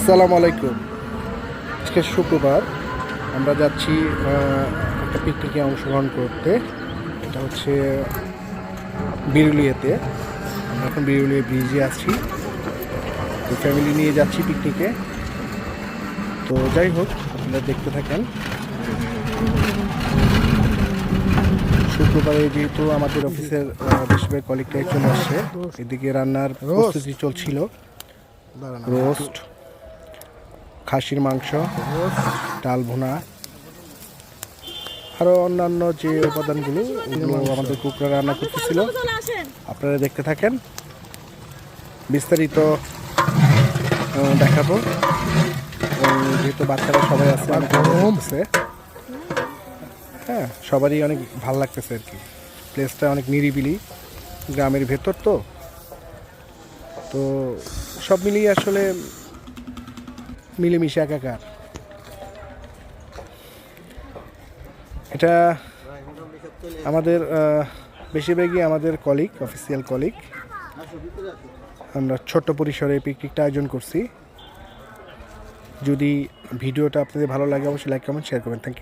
আসসালামু আলাইকুম। আজকে শুক্রবার, আমরা যাচ্ছি একটা পিকনিকে অংশগ্রহণ করতে। এটা হচ্ছে বিরুলিয়াতে। আমরা এখন বিরুলিয়া ব্রিজে আছি, তো ফ্যামিলি নিয়ে যাচ্ছি পিকনিকে। তো যাই হোক, আপনারা দেখতে থাকেন। শুক্রবারে যেহেতু আমাদের অফিসের বেশিরভাগ কলিগটাই চলে আসছে, এদিকে রান্নার প্রস্তুতি চলছিল। রোস্ট, খাসির মাংস, ডাল ভুনা, আরও অন্যান্য যে উপাদানগুলো ওগুলো আমাদের কুকরা রান্না করতেছিল। আপনারা দেখতে থাকেন, বিস্তারিত দেখাবো। যেহেতু বাচ্চারা সবাই আছে, হ্যাঁ, সবারই অনেক ভালো লাগতেছে আর কি। প্লেসটা অনেক নিরিবিলি, গ্রামের ভেতর তো তো সব মিলিয়ে আসলে মিলেমিশে একাকার। এটা আমাদের বেশিরভাগই আমাদের কলিগ, অফিসিয়াল কলিগ। আমরা ছোট্ট পরিসরে পিকনিকটা আয়োজন করছি। যদি ভিডিওটা আপনাদের ভালো লাগে অবশ্যই লাইক কমেন্ট শেয়ার করবেন। Thank you.